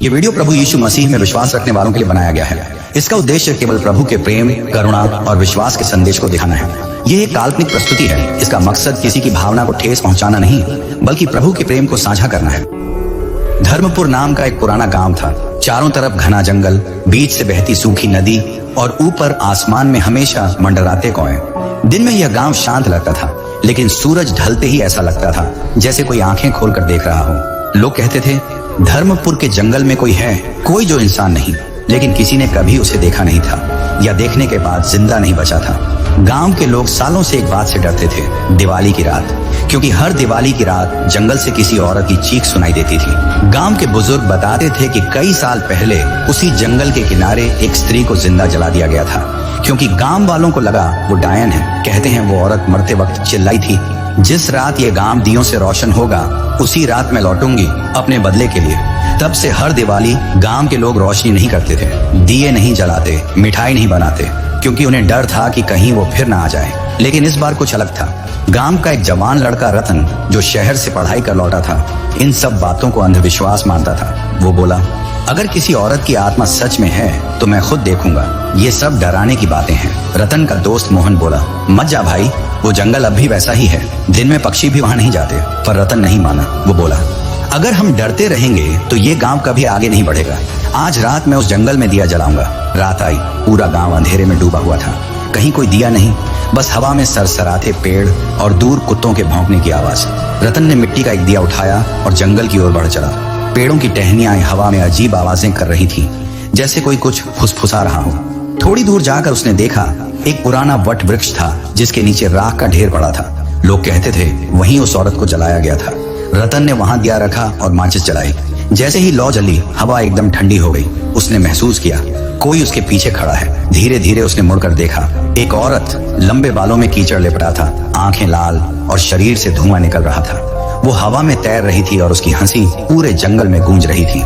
ये वीडियो प्रभु यीशु मसीह में विश्वास रखने वालों के लिए बनाया गया है। इसका उद्देश्य केवल प्रभु के प्रेम, करुणा और विश्वास के संदेश को दिखाना है। ये एक काल्पनिक प्रस्तुति है। इसका मकसद किसी की भावना को ठेस पहुंचाना नहीं, बल्कि प्रभु के प्रेम को साझा करना है। धर्मपुर नाम का एक पुराना गांव था। चारों तरफ घना जंगल, बीच से बहती सूखी नदी और ऊपर आसमान में हमेशा मंडराते कौए। दिन में यह गांव शांत लगता था, लेकिन सूरज ढलते ही ऐसा लगता था जैसे कोई आंखें खोलकर देख रहा हो। लोग कहते थे, धर्मपुर के जंगल में कोई है, कोई जो इंसान नहीं, लेकिन किसी ने कभी उसे देखा नहीं था या देखने के बाद जिंदा नहीं बचा था। गांव के लोग सालों से एक बात से डरते थे, दिवाली की रात, क्योंकि हर दिवाली की रात जंगल से किसी औरत की चीख सुनाई देती थी। गांव के बुजुर्ग बताते थे कि कई साल पहले उसी जंगल के किनारे एक स्त्री को जिंदा जला दिया गया था, क्योंकि गांव वालों को लगा वो डायन है। कहते हैं वो औरत मरते वक्त चिल्लाई थी, जिस रात ये गांव दियों से रोशन होगा, उसी रात मैं लौटूंगी अपने बदले के लिए। तब से हर दिवाली गांव के लोग रोशनी नहीं करते थे, दिए नहीं जलाते, मिठाई नहीं बनाते, क्योंकि उन्हें डर था कि कहीं वो फिर ना आ जाए। लेकिन इस बार कुछ अलग था। गांव का एक जवान लड़का रतन, जो शहर से पढ़ाई कर लौटा था, इन सब बातों को अंधविश्वास मानता था। वो बोला, अगर किसी औरत की आत्मा सच में है तो मैं खुद देखूंगा। ये सब डराने की बातें हैं। रतन का दोस्त मोहन बोला, मत जा भाई, वो जंगल अब भी वैसा ही है, दिन में पक्षी भी वहाँ नहीं जाते। पर रतन नहीं माना। वो बोला, अगर हम डरते रहेंगे तो ये गांव कभी आगे नहीं बढ़ेगा। आज रात मैं उस जंगल में दिया जलाऊंगा। रात आई, पूरा गांव अंधेरे में डूबा हुआ था। कहीं कोई दिया नहीं, बस हवा में सरसराते पेड़ और दूर कुत्तों के भौंकने की आवाज। रतन ने मिट्टी का एक दिया उठाया और जंगल की ओर बढ़ चला। पेड़ों की टहनियां हवा में अजीब आवाजें कर रही थी, जैसे कोई कुछ फुसफुसा रहा हो। थोड़ी दूर जाकर उसने देखा, एक पुराना वट वृक्ष था जिसके नीचे राख का ढेर पड़ा था। लोग कहते थे वहीं उस औरत को जलाया गया था। रतन ने वहां दिया रखा और माचिस जलाई। जैसे ही लौ जली, हवा एकदम ठंडी हो गई। उसने महसूस किया कोई उसके पीछे खड़ा है। धीरे धीरे उसने मुड़कर देखा, एक औरत लंबे बालों में कीचड़ लिपटा था, आंखें लाल और शरीर से धुआं निकल रहा था। वो हवा में तैर रही थी और उसकी हंसी पूरे जंगल में गूंज रही थी।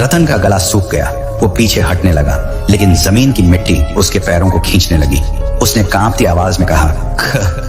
रतन का गला सूख गया। वो पीछे हटने लगा, लेकिन जमीन की मिट्टी उसके पैरों को खींचने लगी। उसने कांपती आवाज में कहा,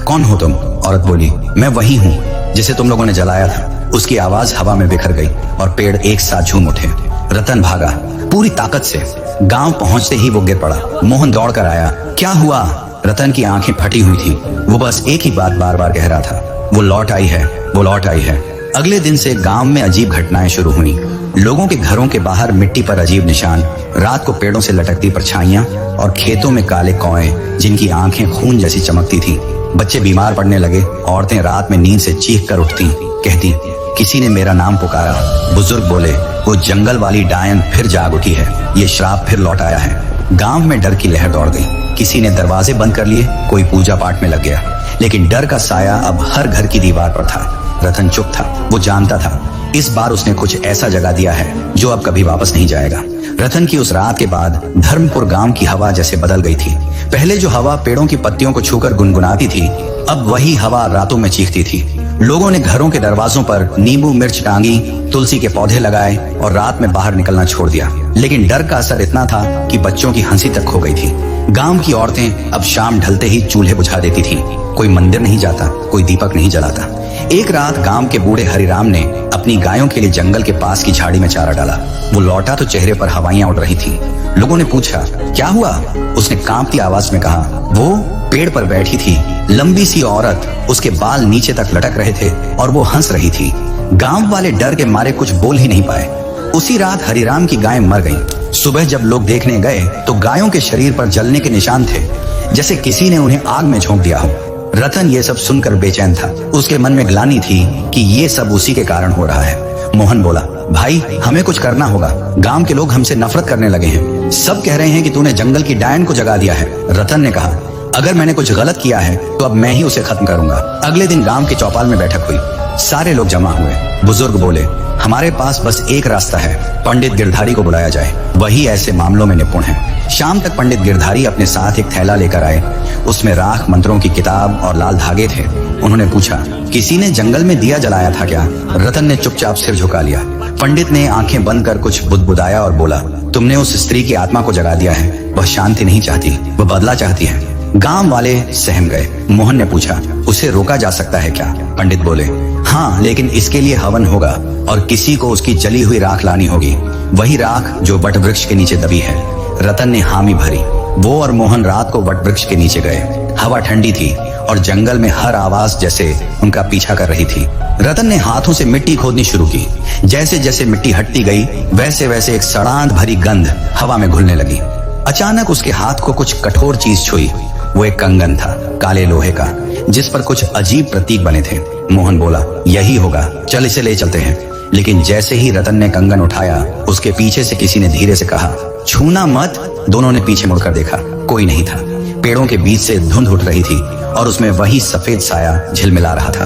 कौन हो तुम? औरत बोली, मैं वही हूँ जिसे तुम लोगों ने जलाया था। उसकी आवाज हवा में बिखर गई और पेड़ एक साथ झूम उठे। रतन भागा पूरी ताकत से। गांव पहुंचते ही वो गिर पड़ा। मोहन दौड़ कर आया। क्या हुआ? रतन की आंखें फटी हुई थी। वो बस एक ही बात बार बार कह रहा था, वो लौट आई है, वो लौट आई है। अगले दिन से गांव में अजीब घटनाएं शुरू हुई। लोगों के घरों के बाहर मिट्टी पर अजीब निशान, रात को पेड़ों से लटकती परछाइयां और खेतों में काले कौए जिनकी आंखें खून जैसी चमकती थी। बच्चे बीमार पड़ने लगे। औरतें रात में नींद से चीख कर उठती, कहती, किसी ने मेरा नाम पुकारा। बुजुर्ग बोले, वो जंगल वाली डायन फिर जाग उठी है, ये श्राप फिर लौट आया है। गांव में डर की लहर दौड़ गई। किसी ने दरवाजे बंद कर लिए, कोई पूजा पाठ में लग गया, लेकिन डर का साया अब हर घर की दीवार पर था। रतन चुप था। वो जानता था इस बार उसने कुछ ऐसा जगा दिया है जो अब कभी वापस नहीं जाएगा। रतन की उस रात के बाद धर्मपुर गांव की हवा जैसे बदल गई थी। पहले जो हवा पेड़ों की पत्तियों को छूकर गुनगुनाती थी, अब वही हवा रातों में चीखती थी। लोगों ने घरों के दरवाजों पर नींबू मिर्च टांगी, तुलसी के पौधे लगाए और रात में बाहर निकलना छोड़ दिया। लेकिन डर का असर इतना था कि बच्चों की हंसी तक खो गई थी। गांव की औरतें अब शाम ढलते ही चूल्हे बुझा देती थीं। कोई मंदिर नहीं जाता, कोई दीपक नहीं जलाता। एक रात गांव के बूढ़े हरिराम ने अपनी गायों के लिए जंगल के पास की झाड़ी में चारा डाला। वो लौटा तो चेहरे पर हवाइयां उड़ रही थी। लोगों ने पूछा, क्या हुआ? उसने कांपती आवाज में कहा, वो पेड़ पर बैठी थी, लंबी सी औरत, उसके बाल नीचे तक लटक रहे थे और वो हंस रही थी। गांव वाले डर के मारे कुछ बोल ही नहीं पाए। उसी रात हरिराम की गायें मर गईं। सुबह जब लोग देखने गए तो गायों के शरीर पर जलने के निशान थे, जैसे किसी ने उन्हें आग में झोंक दिया हो। रतन ये सब सुनकर बेचैन था। उसके मन में ग्लानि थी कि ये सब उसी के कारण हो रहा है। मोहन बोला, भाई हमें कुछ करना होगा। गांव के लोग हमसे नफरत करने लगे हैं। सब कह रहे हैं कि तूने जंगल की डायन को जगा दिया है। रतन ने कहा, अगर मैंने कुछ गलत किया है तो अब मैं ही उसे खत्म करूंगा। अगले दिन गांव के चौपाल में बैठक हुई। सारे लोग जमा हुए। बुजुर्ग बोले, हमारे पास बस एक रास्ता है, पंडित गिरधारी को बुलाया जाए, वही ऐसे मामलों में निपुण है। शाम तक पंडित गिरधारी अपने साथ एक थैला लेकर आए। उसमें राख, मंत्रों की किताब और लाल धागे थे। उन्होंने पूछा, किसी ने जंगल में दिया जलाया था क्या? रतन ने चुपचाप सिर झुका लिया। पंडित ने आंखें बंद कर कुछ बुदबुदाया और बोला, तुमने उस स्त्री की आत्मा को जगा दिया है। वह शांति नहीं चाहती, वह बदला चाहती है। गांव वाले सहम गए। मोहन ने पूछा, उसे रोका जा सकता है क्या? पंडित बोले, हाँ, लेकिन इसके लिए हवन होगा और किसी को उसकी जली हुई राख लानी होगी। वही राख जो वट वृक्ष के नीचे दबी है। रतन ने हामी भरी। वो और मोहन रात को वट वृक्ष के नीचे गए। हवा ठंडी थी और जंगल में हर आवाज जैसे उनका पीछा कर रही थी। रतन ने हाथों से मिट्टी खोदनी शुरू की। जैसे जैसे मिट्टी हटती गई वैसे वैसे एक सड़ांध भरी गंध हवा में घुलने लगी। अचानक उसके हाथ को कुछ कठोर चीज छुई। वो एक कंगन था, काले लोहे का, जिस पर कुछ अजीब प्रतीक बने थे। मोहन बोला, यही होगा, चल इसे ले चलते हैं। लेकिन जैसे ही रतन ने कंगन उठाया, उसके पीछे से किसी ने धीरे से कहा, छूना मत। दोनों ने पीछे मुड़कर देखा, कोई नहीं था। पेड़ों के बीच से धुंध उठ रही थी और उसमें वही सफेद साया झिलमिला रहा था।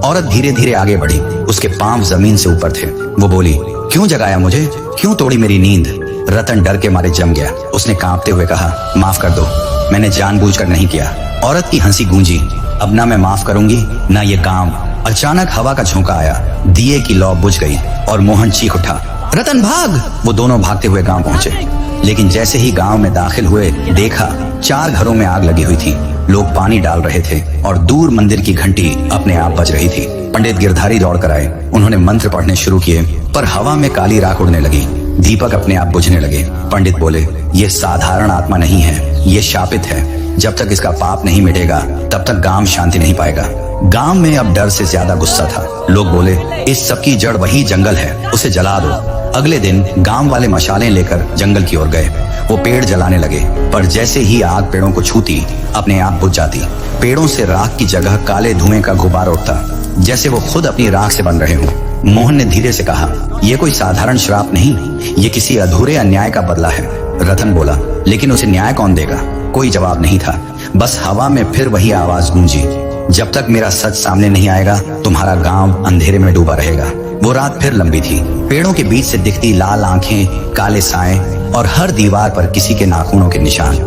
औरत धीरे धीरे आगे बढ़ी। उसके पांव जमीन से ऊपर थे। वो बोली, क्यों जगाया मुझे, क्यों तोड़ी मेरी नींद? रतन डर के मारे जम गया। उसने कांपते हुए कहा, माफ कर दो, मैंने जानबूझकर नहीं किया। औरत की हंसी गूंजी, अब ना मैं माफ करूंगी ना ये काम। अचानक हवा का झोंका आया, दिए की लौ बुझ गई और मोहन चीख उठा, रतन भाग। वो दोनों भागते हुए गांव पहुंचे। लेकिन जैसे ही गांव में दाखिल हुए, देखा 4 घरों में आग लगी हुई थी। लोग पानी डाल रहे थे और दूर मंदिर की घंटी अपने आप बज रही थी। पंडित गिरधारी दौड़ कर आए। उन्होंने मंत्र पढ़ने शुरू किए, पर हवा में काली राख उड़ने लगी। दीपक अपने आप बुझने लगे। पंडित बोले, ये साधारण आत्मा नहीं है, ये शापित है। जब तक इसका पाप नहीं मिटेगा तब तक गांव शांति नहीं पाएगा। गांव में अब डर से ज्यादा गुस्सा था। लोग बोले, इस सब की जड़ वही जंगल है, उसे जला दो। अगले दिन गांव वाले मशालें लेकर जंगल की ओर गए। वो पेड़ जलाने लगे, पर जैसे ही आग पेड़ों को छूती अपने आप बुझ जाती। पेड़ों से राख की जगह काले धुएं का गुब्बारा उठता, जैसे वो खुद अपनी राख से बन रहे हों। मोहन ने धीरे से कहा, यह कोई साधारण श्राप नहीं, ये किसी अधूरे अन्याय का बदला है। रतन बोला, लेकिन उसे न्याय कौन देगा? कोई जवाब नहीं था। बस हवा में फिर वही आवाज गूंजी, जब तक मेरा सच सामने नहीं आएगा तुम्हारा गांव अंधेरे में डूबा रहेगा। वो रात फिर लंबी थी। पेड़ों के बीच से दिखती लाल आंखें, काले साए और हर दीवार पर किसी के नाखूनों के निशान।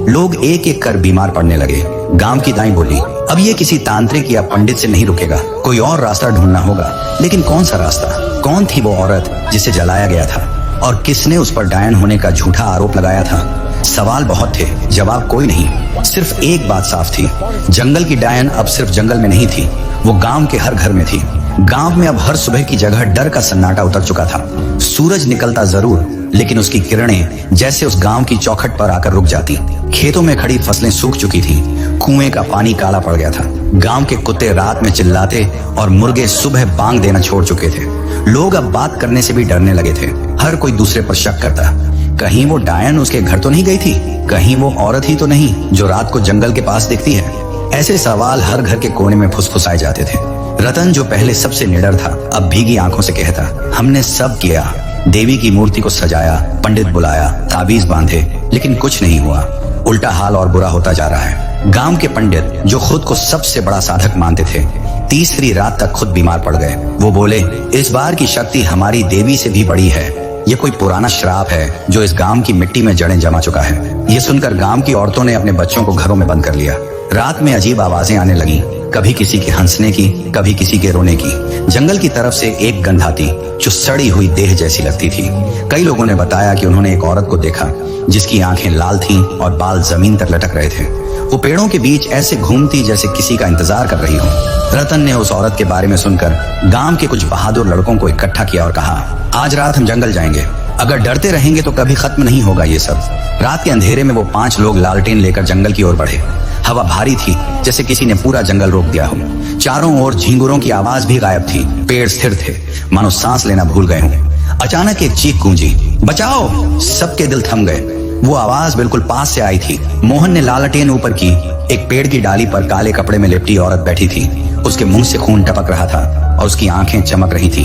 लोग एक एक कर बीमार पड़ने लगे। गांव की दाई बोली, अब ये किसी तांत्रिक या पंडित से नहीं रुकेगा, कोई और रास्ता ढूंढना होगा। लेकिन कौन सा रास्ता? कौन थी वो औरत जिसे जलाया गया था और किसने उस पर डायन होने का झूठा आरोप लगाया था? सवाल बहुत थे, जवाब कोई नहीं। सिर्फ एक बात साफ थी, जंगल की डायन अब सिर्फ जंगल में नहीं थी, वो गांव के हर घर में थी। गांव में अब हर सुबह की जगह डर का सन्नाटा उतर चुका था। सूरज निकलता जरूर, लेकिन उसकी किरणें जैसे उस गांव की चौखट पर आकर रुक जाती। खेतों में खड़ी फसलें सूख चुकी थी। कुएं का पानी काला पड़ गया था। गांव के कुत्ते रात में चिल्लाते और मुर्गे सुबह बांग देना छोड़ चुके थे। लोग अब बात करने से भी डरने लगे थे। हर कोई दूसरे पर शक करता, कहीं वो डायन उसके घर तो नहीं गई थी, कहीं वो औरत ही तो नहीं जो रात को जंगल के पास दिखती है। ऐसे सवाल हर घर के कोने में फुसफुसाए जाते थे। रतन जो पहले सबसे निडर था, अब भीगी आंखों से कहता, हमने सब किया, देवी की मूर्ति को सजाया, पंडित बुलाया, ताबीज बांधे, लेकिन कुछ नहीं हुआ। उल्टा हाल और बुरा होता जा रहा है। गांव के पंडित जो खुद को सबसे बड़ा साधक मानते थे, तीसरी रात तक खुद बीमार पड़ गए। वो बोले, इस बार की शक्ति हमारी देवी से भी बड़ी है। ये कोई पुराना श्राप है जो इस गांव की मिट्टी में जड़ें जमा चुका है। ये सुनकर गांव की औरतों ने अपने बच्चों को घरों में बंद कर लिया। रात में अजीब आवाजें आने लगी, कभी किसी के हंसने की, कभी किसी के रोने की। जंगल की तरफ से एक गंध आती जो सड़ी हुई देह जैसी लगती थी। कई लोगों ने बताया कि उन्होंने एक औरत को देखा जिसकी आंखें लाल थीं और बाल जमीन तक लटक रहे थे। वो पेड़ों के बीच ऐसे घूमती जैसे किसी का इंतजार कर रही हो। रतन ने उस औरत के बारे में सुनकर गांव के कुछ बहादुर लड़कों को इकट्ठा किया और कहा, आज रात हम जंगल जाएंगे। अगर डरते रहेंगे तो कभी खत्म नहीं होगा ये सब। रात के अंधेरे में वो 5 लोग लालटेन लेकर जंगल की ओर बढ़े। हवा भारी थी, जैसे किसी ने पूरा जंगल रोक दिया हो। चारों ओर झींगुरों की आवाज भी गायब थी। पेड़ स्थिर थे, मानो सांस लेना भूल गए हों। अचानक एक चीख गूंजी, बचाओ! सबके दिल थम गए। वो आवाज बिल्कुल पास से आई थी। मोहन ने लालटेन ऊपर की। एक पेड़ की डाली पर काले कपड़े में लिपटी औरत बैठी थी। उसके मुंह से खून टपक रहा था और उसकी आंखें चमक रही थी।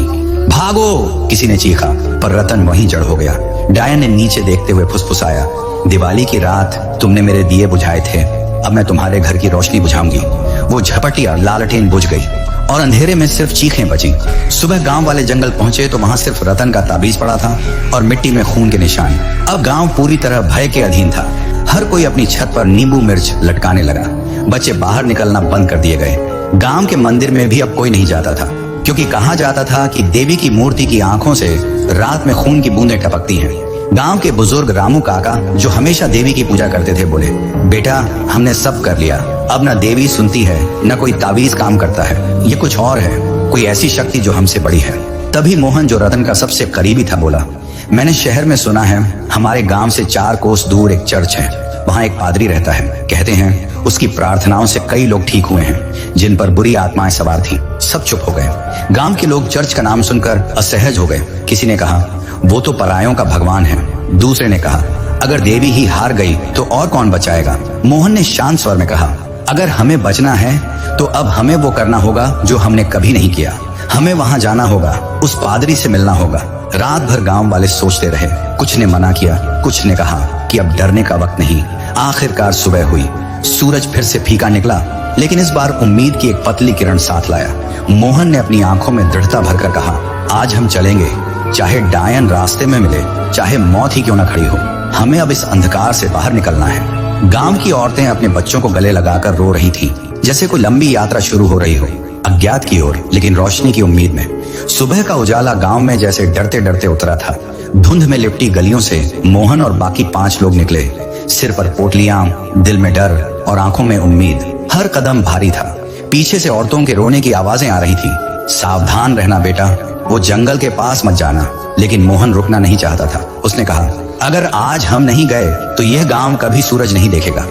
भागो! किसी ने चीखा, पर रतन वहीं जड़ हो गया। डायन ने नीचे देखते हुए फुसफुसाया, दिवाली की रात तुमने मेरे दिए बुझाए थे, अब मैं तुम्हारे घर की रोशनी बुझाऊंगी। वो झपटिया, लालटेन बुझ गई और अंधेरे में सिर्फ चीखें बची। सुबह गांव वाले जंगल पहुंचे तो वहां सिर्फ रतन का ताबीज पड़ा था और मिट्टी में खून के निशान। अब गांव पूरी तरह भय के अधीन था। हर कोई अपनी छत पर नींबू मिर्च लटकाने लगा। बच्चे बाहर निकलना बंद कर दिए गए। गांव के मंदिर में भी अब कोई नहीं जाता था, क्योंकि कहा जाता था कि देवी की मूर्ति की आंखों से रात में खून की बूंदें टपकती हैं। गांव के बुजुर्ग रामू काका, जो हमेशा देवी की पूजा करते थे, बोले, बेटा हमने सब कर लिया, अब न देवी सुनती है न कोई ताबीज काम करता है। ये कुछ और है, कोई ऐसी शक्ति जो हमसे बड़ी है। तभी मोहन, जो रतन का सबसे करीबी था, बोला, मैंने शहर में सुना है, हमारे गांव से 4 कोस दूर एक चर्च है। वहाँ एक पादरी रहता है। कहते हैं उसकी प्रार्थनाओं से कई लोग ठीक हुए हैं जिन पर बुरी आत्माएं सवार थीं। सब चुप हो गए। गांव के लोग चर्च का नाम सुनकर असहज हो गए। किसी ने कहा, वो तो परायों का भगवान है। दूसरे ने कहा, अगर देवी ही हार गई तो और कौन बचाएगा। मोहन ने शांत स्वर में कहा, अगर हमें बचना है तो अब हमें वो करना होगा जो हमने कभी नहीं किया। हमें वहाँ जाना होगा, उस पादरी से मिलना होगा। रात भर गांव वाले सोचते रहे। कुछ ने मना किया, कुछ ने कहा कि अब डरने का वक्त नहीं। आखिरकार सुबह हुई। सूरज फिर से फीका निकला, लेकिन इस बार उम्मीद की एक पतली किरण साथ लाया। मोहन ने अपनी आंखों में दृढ़ता भरकर कहा, आज हम चलेंगे, चाहे डायन रास्ते में मिले, चाहे मौत ही क्यों न खड़ी हो। हमें अब इस अंधकार से बाहर निकलना है। गांव की औरतें अपने बच्चों को गले लगाकर रो रही थीं, जैसे कोई लंबी यात्रा शुरू हो रही हो, अज्ञात की ओर, लेकिन रोशनी की उम्मीद में। सुबह का उजाला गांव में जैसे डरते डरते उतरा था। धुंध में लिपटी गलियों से मोहन और बाकी 5 लोग निकले। सिर पर पोटलियां, दिल में डर और आंखों में उम्मीद। हर कदम भारी था। पीछे से औरतों के रोने की आवाजें आ रही थी। सावधान रहना बेटा, वो जंगल के पास मत जाना। लेकिन मोहन रुकना नहीं चाहता था। उसने कहा, अगर आज हम नहीं गए तो यह गांव कभी सूरज नहीं देखेगा।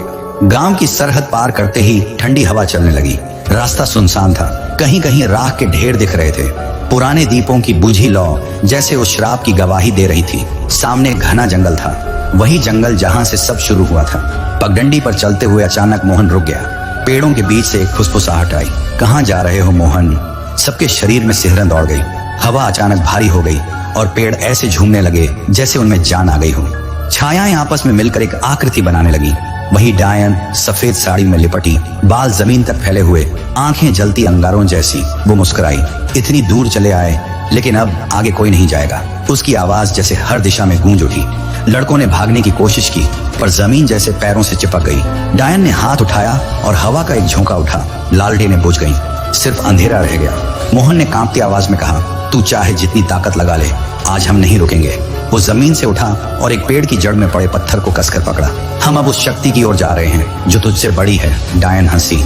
गांव की सरहद पार करते ही ठंडी हवा चलने लगी। रास्ता सुनसान था। कहीं कहीं राख के ढेर दिख रहे थे। पुराने दीपों की बुझी लौ जैसे उस श्राप की गवाही दे रही थी। सामने घना जंगल था, वही जंगल जहां से सब शुरू हुआ था। पगडंडी पर चलते हुए अचानक मोहन रुक गया। पेड़ों के बीच से एक फुसफुसाहट आई। कहाँ जा रहे हो मोहन? सबके शरीर में सिहरन दौड़ गई। हवा अचानक भारी हो गई और पेड़ ऐसे झूमने लगे जैसे उनमें जान आ गई हो। छायाएं आपस में मिलकर एक आकृति बनाने लगी। वही डायन सफेद साड़ी में लिपटी, बाल जमीन तक फैले हुए, आंखें जलती अंगारों जैसी। वो मुस्कुराई। इतनी दूर चले आए, लेकिन अब आगे कोई नहीं जाएगा। उसकी आवाज जैसे हर दिशा में गूंज उठी। लड़कों ने भागने की कोशिश की, पर जमीन जैसे पैरों से चिपक गई। डायन ने हाथ उठाया और हवा का एक झोंका उठा। लालटेनें बुझ गईं, सिर्फ अंधेरा रह गया। मोहन ने कांपती आवाज में कहा, तू चाहे जितनी ताकत लगा ले, आज हम नहीं रुकेंगे। वो जमीन से उठा और एक पेड़ की जड़ में पड़े पत्थर को कसकर पकड़ा। हम अब उस शक्ति की ओर जा रहे हैं जो तुझसे बड़ी है। डायन हंसी।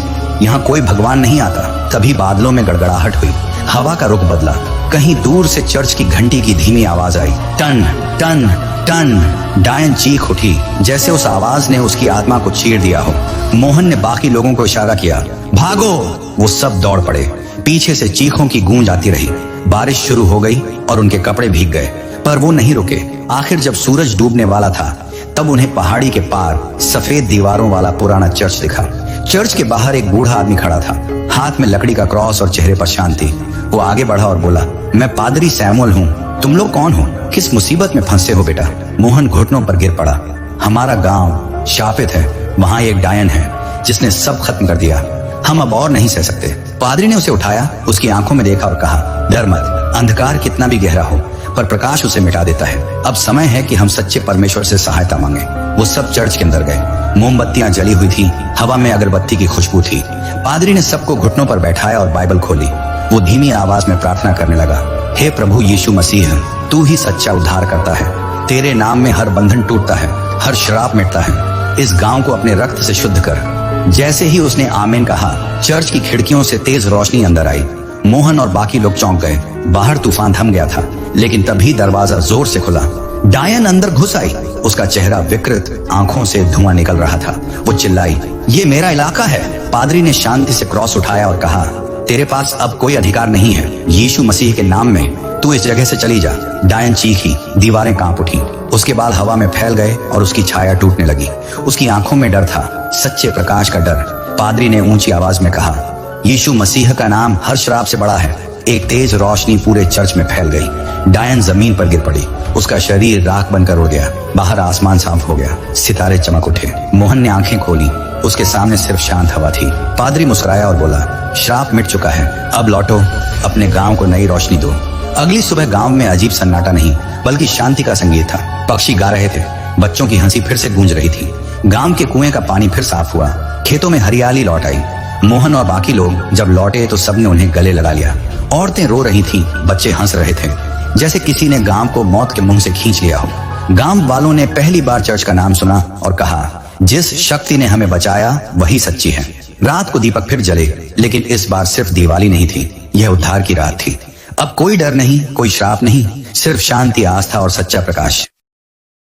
यहाँ कोई भगवान नहीं आता। तभी बादलों में गड़गड़ाहट हुई। हवा का रुख बदला। कहीं दूर से चर्च की घंटी की धीमी आवाज आई। Ton ton ton. डायन चीख उठी, जैसे उस आवाज ने उसकी आत्मा को चीर दिया हो। मोहन ने बाकी लोगों को इशारा किया, भागो। वो सब दौड़ पड़े। पीछे से चीखों की गूंज आती रही। बारिश शुरू हो गई और उनके कपड़े भीग गए, पर वो नहीं रुके। आखिर जब सूरज डूबने वाला था, तब उन्हें पहाड़ी के पार सफेद दीवारों वाला पुराना चर्च दिखा। चर्च के बाहर एक बूढ़ा आदमी खड़ा था, हाथ में लकड़ी का क्रॉस और चेहरे पर शांति। वो आगे बढ़ा और बोला, मैं पादरी सैमुअल हूँ। तुम लोग कौन हो? किस मुसीबत में फंसे हो बेटा? मोहन घुटनों पर गिर पड़ा। हमारा गांव शापित है। वहाँ एक डायन है जिसने सब खत्म कर दिया। हम अब और नहीं सह सकते। पादरी ने उसे उठाया, उसकी आंखों में देखा और कहा, डर मत। अंधकार कितना भी गहरा हो, पर प्रकाश उसे मिटा देता है। अब समय है कि हम सच्चे परमेश्वर से सहायता मांगे। वो सब चर्च के अंदर गए। मोमबत्तियां जली हुई थी। हवा में अगरबत्ती की खुशबू थी। पादरी ने सबको घुटनों पर बैठाया और बाइबल खोली। वो धीमी आवाज में प्रार्थना करने लगा, हे प्रभु यीशु मसीह, तू ही सच्चा उद्धार करता है। तेरे नाम में हर बंधन टूटता है, हर श्राप मिटता है। इस गांव को अपने रक्त से शुद्ध कर। जैसे ही उसने आमीन कहा, चर्च की खिड़कियों से तेज रोशनी अंदर आई। मोहन और बाकी लोग चौंक गए। बाहर तूफान थम गया था, लेकिन तभी दरवाजा जोर से खुला। डायन अंदर घुस आई। उसका चेहरा विकृत, आंखों से धुआं निकल रहा था। वो चिल्लाई, ये मेरा इलाका है। पादरी ने शांति से क्रॉस उठाया और कहा, तेरे पास अब कोई अधिकार नहीं है। यीशु मसीह के नाम में तू इस जगह से चली जा। डायन चीखी, दीवारें कांप उठी। उसके बाल हवा में फैल गए और उसकी छाया टूटने लगी। उसकी आंखों में डर था, सच्चे प्रकाश का डर। पादरी ने ऊंची आवाज में कहा, यीशु मसीह का नाम हर श्राप से बड़ा है। एक तेज रोशनी पूरे चर्च में फैल गई। डायन जमीन पर गिर पड़ी। उसका शरीर राख बनकर उड़ गया। बाहर आसमान साफ हो गया। सितारे चमक उठे। मोहन ने आंखें खोली। उसके सामने सिर्फ शांत हवा थी। पादरी मुस्कुराया और बोला, श्राप मिट चुका है, अब लौटो, अपने गांव को नई रोशनी दो। अगली सुबह गांव में अजीब सन्नाटा नहीं, बल्कि शांति का संगीत था। पक्षी गा रहे थे। बच्चों की हंसी फिर से गूंज रही थी। गांव के कुएं का पानी फिर साफ हुआ। खेतों में हरियाली लौट आई। मोहन और बाकी लोग जब लौटे तो सबने उन्हें गले लगा लिया। औरतें रो रही थीं, बच्चे हंस रहे थे, जैसे किसी ने गांव को मौत के मुंह से खींच लिया हो। गांव वालों ने पहली बार चर्च का नाम सुना और कहा, जिस शक्ति ने हमें बचाया वही सच्ची है। रात को दीपक फिर जले, लेकिन इस बार सिर्फ दिवाली नहीं थी, यह उद्धार की रात थी। अब कोई डर नहीं, कोई श्राप नहीं, सिर्फ शांति, आस्था और सच्चा प्रकाश।